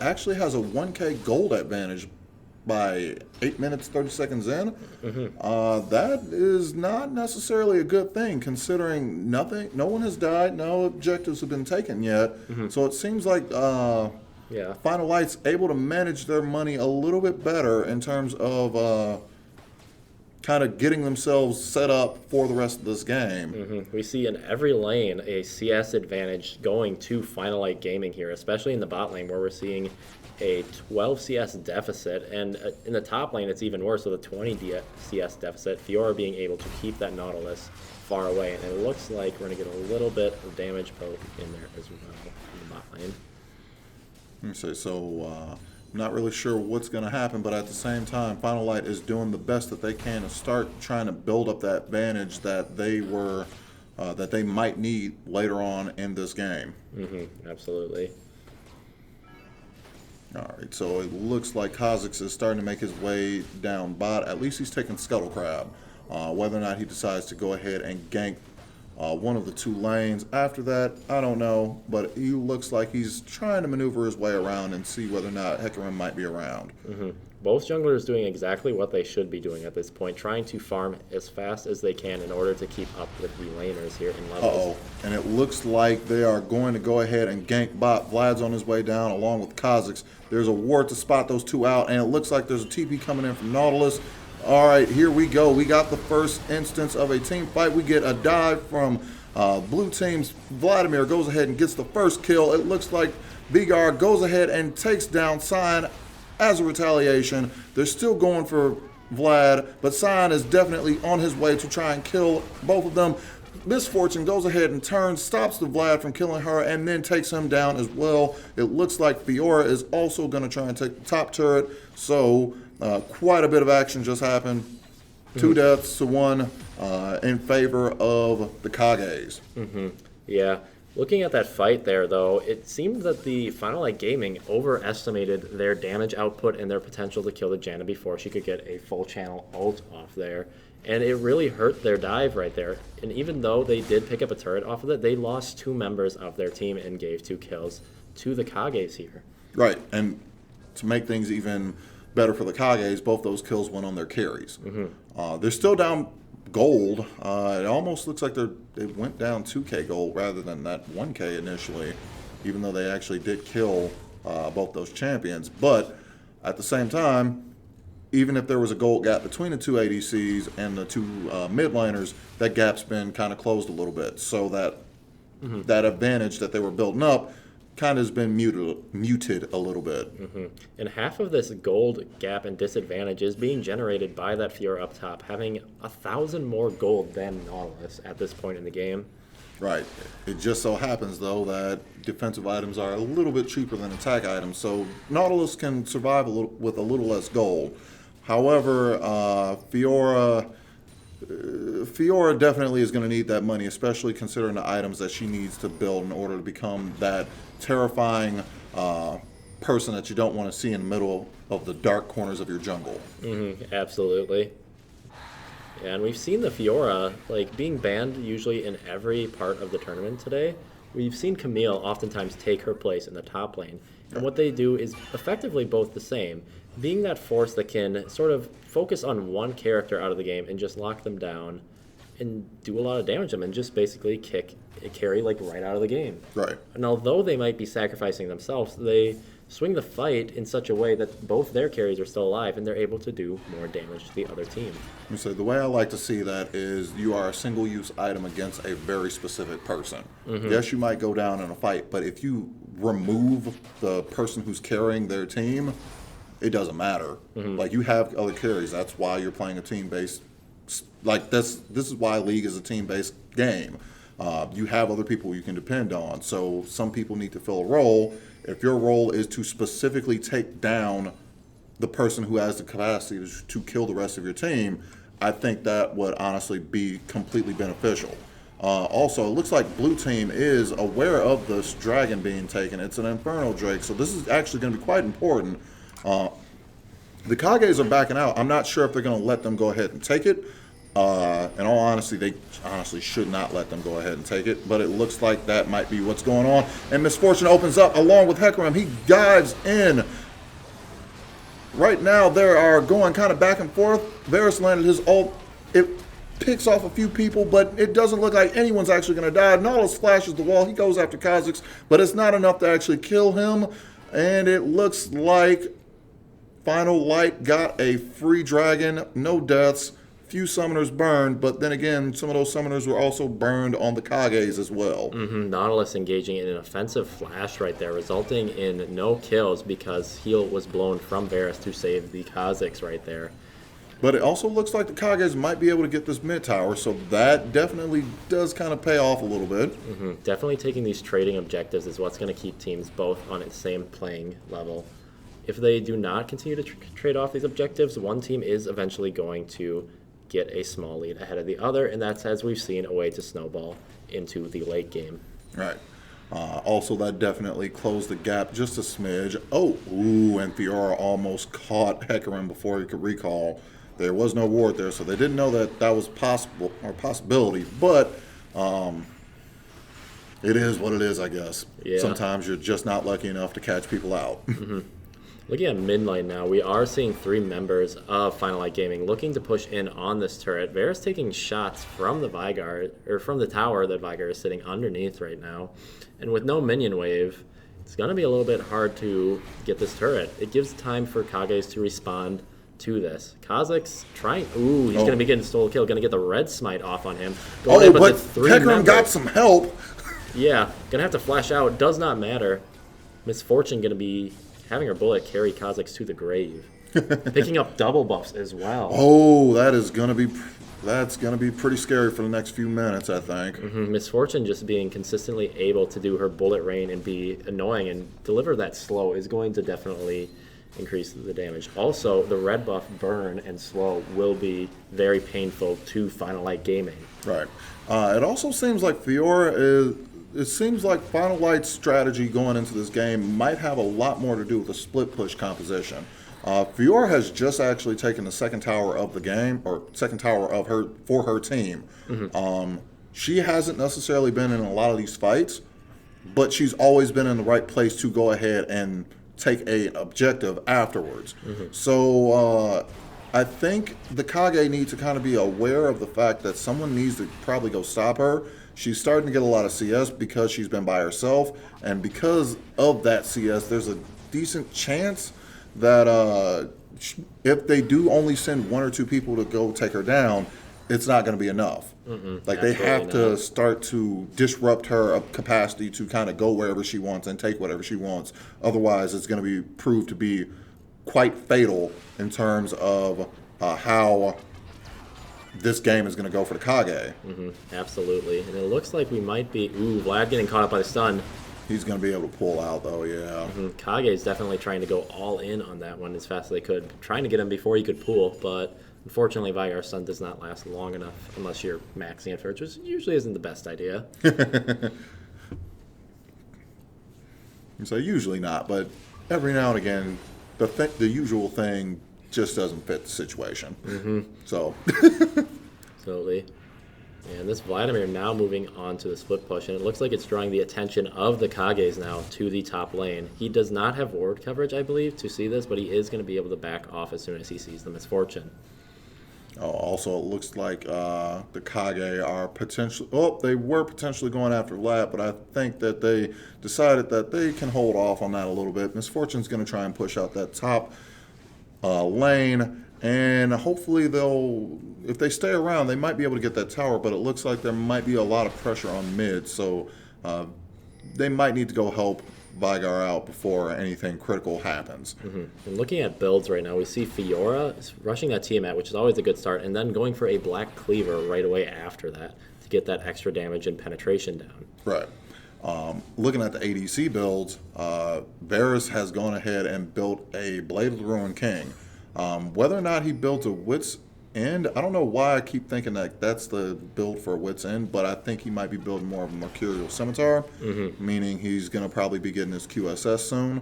actually has a 1K gold advantage by 8 minutes 30 seconds in. That is not necessarily a good thing, considering no one has died, no objectives have been taken yet. So it seems like Final Light's able to manage their money a little bit better in terms of kind of getting themselves set up for the rest of this game. We see in every lane a CS advantage going to Final Light Gaming here, especially in the bot lane where we're seeing a 12 CS deficit, and in the top lane it's even worse with a 20 CS deficit. Fiora being able to keep that Nautilus far away, and it looks like we're going to get a little bit of damage poke in there as well in the bot lane. Let me say, so I'm not really sure what's going to happen, but at the same time, Final Light is doing the best that they can to start trying to build up that advantage that they might need later on in this game. Absolutely. All right, so it looks like Kha'Zix is starting to make his way down bot. At least he's taking Scuttle Crab. Whether or not he decides to go ahead and gank one of the two lanes after that, I don't know. But he looks like he's trying to maneuver his way around and see whether or not Hecarim might be around. Both junglers doing exactly what they should be doing at this point, trying to farm as fast as they can in order to keep up with the laners here in levels. And it looks like they are going to go ahead and gank bot. Vlad's on his way down along with Kha'Zix. There's a ward to spot those two out, and it looks like there's a TP coming in from Nautilus. All right, here we go. We got the first instance of a team fight. We get a dive from blue team's Vladimir. Goes ahead and gets the first kill. It looks like Vigar goes ahead and takes down Sign as a retaliation. They're still going for Vlad, but Sign is definitely on his way to try and kill both of them. Misfortune goes ahead and turns, stops the Vlad from killing her, and then takes him down as well. It looks like Fiora is also going to try and take the top turret, so quite a bit of action just happened. 2 deaths to 1 in favor of the Kages. Yeah. Looking at that fight there, though, it seemed that the Final Light Gaming overestimated their damage output and their potential to kill the Janna before she could get a full channel ult off there. And it really hurt their dive right there. And even though they did pick up a turret off of it, they lost 2 members of their team and gave 2 kills to the Kages here. Right, and to make things even better for the Kages, both those kills went on their carries. They're still down gold. It almost looks like they went down 2K gold rather than that 1K initially, even though they actually did kill both those champions. But at the same time, even if there was a gold gap between the 2 ADCs and the 2 mid laners, that gap's been kind of closed a little bit. So that that advantage that they were building up kind of has been muted a little bit. And half of this gold gap and disadvantage is being generated by that Fiora up top, having 1,000 more gold than Nautilus at this point in the game. Right. It just so happens, though, that defensive items are a little bit cheaper than attack items, so Nautilus can survive with a little less gold. However, Fiora definitely is going to need that money, especially considering the items that she needs to build in order to become that terrifying person that you don't want to see in the middle of the dark corners of your jungle. Absolutely. Yeah, and we've seen the Fiora being banned usually in every part of the tournament today. We've seen Camille oftentimes take her place in the top lane, and what they do is effectively both the same, being that force that can sort of focus on one character out of the game and just lock them down and do a lot of damage to them and just basically carry right out of the game. Right. And although they might be sacrificing themselves, they swing the fight in such a way that both their carries are still alive and they're able to do more damage to the other team. So the way I like to see that is you are a single-use item against a very specific person. Yes, you might go down in a fight, but if you remove the person who's carrying their team, it doesn't matter. You have other carries. That's why you're playing a team-based. This is why League is a team-based game. You have other people you can depend on. So some people need to fill a role. If your role is to specifically take down the person who has the capacity to kill the rest of your team, I think that would honestly be completely beneficial. Also, it looks like Blue Team is aware of this dragon being taken. It's an Inferno Drake, so this is actually going to be quite important. The Kages are backing out. I'm not sure if they're going to let them go ahead and take it, In all honesty, they honestly should not let them go ahead and take it, but it looks like that might be what's going on. And Misfortune opens up along with Hecarim. He dives in. Right now, they are going kind of back and forth. Varus landed his ult. It picks off a few people, but it doesn't look like anyone's actually going to die. Nautilus flashes the wall. He goes after Kha'Zix, but it's not enough to actually kill him. And it looks like Final Light got a free dragon. No deaths. Few summoners burned, but then again, some of those summoners were also burned on the Kages as well. Nautilus engaging in an offensive flash right there, resulting in no kills because heal was blown from Varus to save the Kha'Zix right there. But it also looks like the Kages might be able to get this mid tower, so that definitely does kind of pay off a little bit. Definitely taking these trading objectives is what's going to keep teams both on the same playing level. If they do not continue to trade off these objectives, one team is eventually going to get a small lead ahead of the other, and that's, as we've seen, a way to snowball into the late game. Right. Also, that definitely closed the gap just a smidge. And Fiora almost caught Hecarim before he could recall. There was no ward there, so they didn't know that that was possible or possibility, but it is what it is, I guess. Yeah. Sometimes you're just not lucky enough to catch people out. Looking at mid lane now, we are seeing 3 members of Final Light Gaming looking to push in on this turret. Varus taking shots from the Veigar, or from the tower that Veigar is sitting underneath right now. And with no minion wave, it's going to be a little bit hard to get this turret. It gives time for Kages to respond to this. Kha'Zix trying... he's going to be getting stole kill. Going to get the red smite off on him. But Hecarim got some help. Yeah, going to have to flash out. Does not matter. Misfortune going to be having her bullet carry Kha'Zix to the grave. Picking up double buffs as well. That's gonna be pretty scary for the next few minutes, I think. Misfortune just being consistently able to do her bullet rain and be annoying and deliver that slow is going to definitely increase the damage. Also, the red buff burn and slow will be very painful to Final Light Gaming. Right. It also seems like Fiora is... It seems like Final Light's strategy going into this game might have a lot more to do with the split push composition. Fiora has just actually taken the second tower of the game, or second tower of her team. She hasn't necessarily been in a lot of these fights, but she's always been in the right place to go ahead and take an objective afterwards. So I think the Kage need to kind of be aware of the fact that someone needs to probably go stop her. She's starting to get a lot of CS because she's been by herself, and because of that CS, there's a decent chance that if they do only send 1 or 2 people to go take her down, it's not going to be enough. Like, they have to start to disrupt her capacity to kind of go wherever she wants and take whatever she wants. Otherwise, it's going to be proved to be quite fatal in terms of how this game is going to go for the Kage. Absolutely. And it looks like we might be... Vlad getting caught up by the stun. He's going to be able to pull out, though, yeah. Kage is definitely trying to go all in on that one as fast as they could. Trying to get him before he could pull, but unfortunately, Veigar's stun does not last long enough unless you're maxing it first, which usually isn't the best idea. So usually not, but every now and again, the usual thing just doesn't fit the situation. So... Absolutely. And this Vladimir now moving on to the split push, and it looks like it's drawing the attention of the Kages now to the top lane. He does not have ward coverage, I believe, to see this, but he is going to be able to back off as soon as he sees the Misfortune. Also, it looks like the Kage are potentially... they were potentially going after Vlad, but I think that they decided that they can hold off on that a little bit. Misfortune's going to try and push out that top lane, and hopefully they'll... If they stay around, they might be able to get that tower, but it looks like there might be a lot of pressure on mid, so they might need to go help Veigar out before anything critical happens. And looking at builds right now, we see Fiora rushing that Tiamat, which is always a good start, and then going for a Black Cleaver right away after that to get that extra damage and penetration down. Right. Looking at the ADC builds, Varus has gone ahead and built a Blade of the Ruined King. Whether or not he built a Wit's End, I don't know why I keep thinking that that's the build for Wit's End, but I think he might be building more of a Mercurial Scimitar, meaning he's going to probably be getting his QSS soon.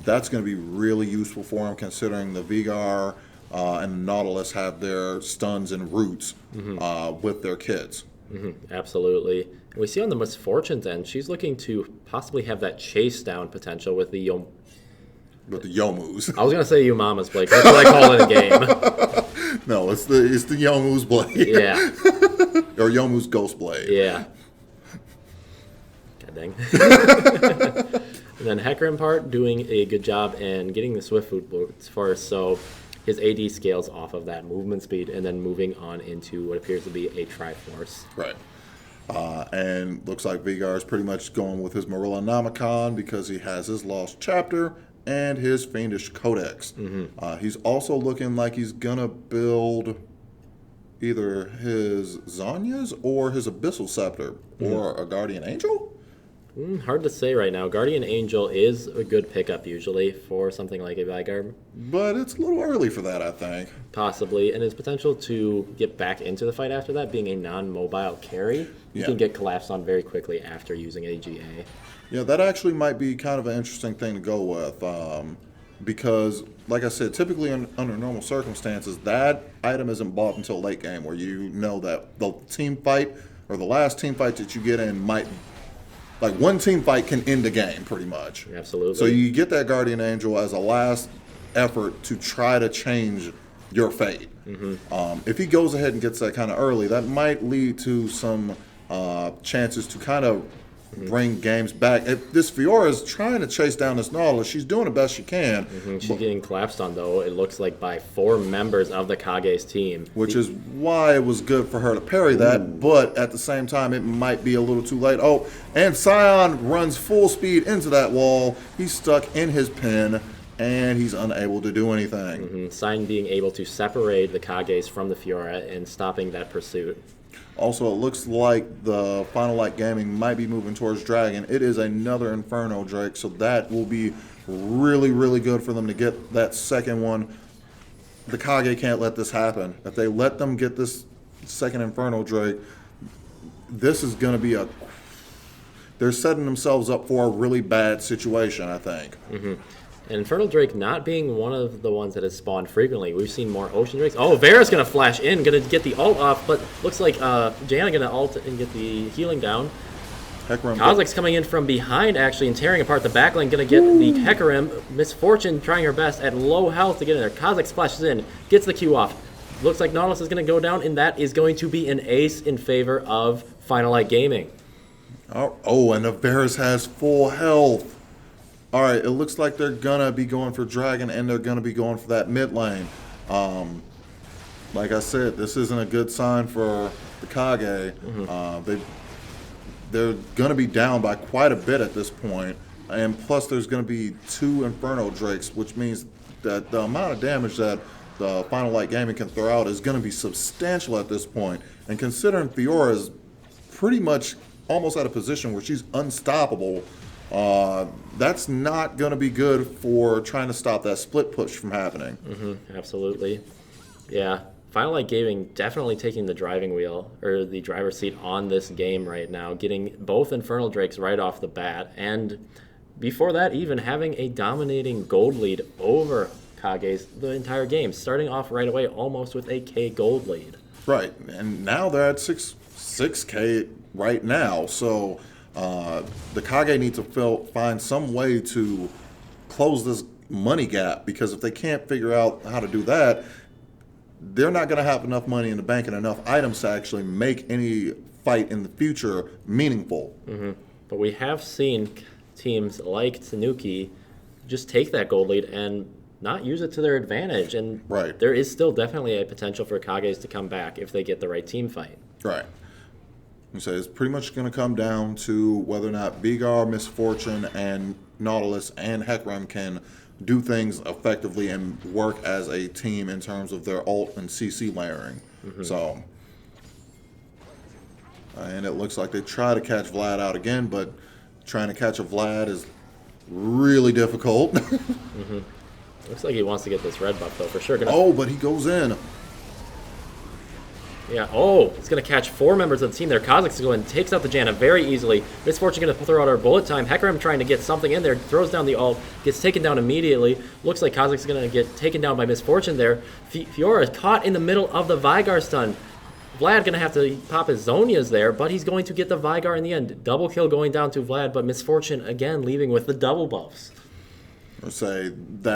That's going to be really useful for him, considering the Veigar and Nautilus have their stuns and roots with their kids. Absolutely. And we see on the Misfortune's end, she's looking to possibly have that chase down potential with the With the Yomus. I was gonna say Umama's Blade. That's what I call it in game. No, it's the Yomu's blade. Yeah. Or Yomu's ghost blade. Yeah. God dang. And then Hecarim part doing a good job in getting the Swift Foot boots first, so his AD scales off of that movement speed and then moving on into what appears to be a Triforce. Right. And looks like Vigar is pretty much going with his Marilla Nomicon because he has his Lost Chapter and his Fiendish Codex. He's also looking like he's going to build either his Zanya's or his Abyssal Scepter or a Guardian Angel? Hard to say right now. Guardian Angel is a good pickup usually for something like a Vigar. But it's a little early for that, I think. Possibly, and his potential to get back into the fight after that, being a non-mobile carry, you can get collapsed on very quickly after using AGA. Yeah, that actually might be kind of an interesting thing to go with because, like I said, typically under normal circumstances, that item isn't bought until late game where you know that the team fight or the last team fight that you get in might... Like, one team fight can end the game, pretty much. Absolutely. So you get that Guardian Angel as a last effort to try to change your fate. If he goes ahead and gets that kind of early, that might lead to some chances to kind of bring games back. If this Fiora is trying to chase down this Nautilus, she's doing the best she can. She's getting collapsed on, though, it looks like by 4 members of the Kage's team. Which is why it was good for her to parry that, but at the same time, it might be a little too late. Oh, and Scion runs full speed into that wall. He's stuck in his pen, and he's unable to do anything. Scion being able to separate the Kages from the Fiora and stopping that pursuit. Also, it looks like the Final Light Gaming might be moving towards Dragon. It is another Inferno Drake, so that will be really, really good for them to get that second one. The Kage can't let this happen. If they let them get this second Inferno Drake, this is going to be a... They're setting themselves up for a really bad situation, I think. And Infernal Drake not being one of the ones that has spawned frequently. We've seen more Ocean Drakes. Oh, Vera's going to flash in, going to get the ult off, but looks like Janna going to ult and get the healing down. Kozilek's coming in from behind, actually, and tearing apart the backline. Going to get the Hecarim. Misfortune trying her best at low health to get in there. Kozilek splashes in, gets the Q off. Looks like Nautilus is going to go down, and that is going to be an ace in favor of Final Light Gaming. Oh, and the Varus has full health. All right, it looks like they're going to be going for Dragon, and they're going to be going for that mid lane. Like I said, this isn't a good sign for the Kage. They're going to be down by quite a bit at this point. And plus, there's going to be 2 Inferno Drakes, which means that the amount of damage that the Final Light Gaming can throw out is going to be substantial at this point. And considering Fiora is pretty much almost at a position where she's unstoppable, that's not going to be good for trying to stop that split push from happening. Absolutely. Yeah. Final Light Gaming definitely taking the driving wheel, or the driver's seat on this game right now, getting both Infernal Drakes right off the bat, and before that, even having a dominating gold lead over Kage's the entire game, starting off right away almost with a K gold lead. Right, and now they're at 6K right now, so the Kage need to find some way to close this money gap, because if they can't figure out how to do that, they're not going to have enough money in the bank and enough items to actually make any fight in the future meaningful. But we have seen teams like Tanuki just take that gold lead and not use it to their advantage, and there is still definitely a potential for Kages to come back if they get the right team fight. Right. So it's pretty much going to come down to whether or not Vigar, Misfortune, and Nautilus and Hecarim can do things effectively and work as a team in terms of their ult and CC layering. So, and it looks like they try to catch Vlad out again, but trying to catch a Vlad is really difficult. Looks like he wants to get this red buff, though, for sure. Oh, but he goes in. Yeah, oh, it's going to catch 4 members of the team there. Kha'Zix going and takes out the Janna very easily. Misfortune going to throw out our bullet time. Hecarim trying to get something in there, throws down the ult, gets taken down immediately. Looks like Kha'Zix is going to get taken down by Misfortune there. Fiora is caught in the middle of the Vygar stun. Vlad going to have to pop his Zonias there, but he's going to get the Vygar in the end. Double kill going down to Vlad, but Misfortune again leaving with the double buffs. Or say that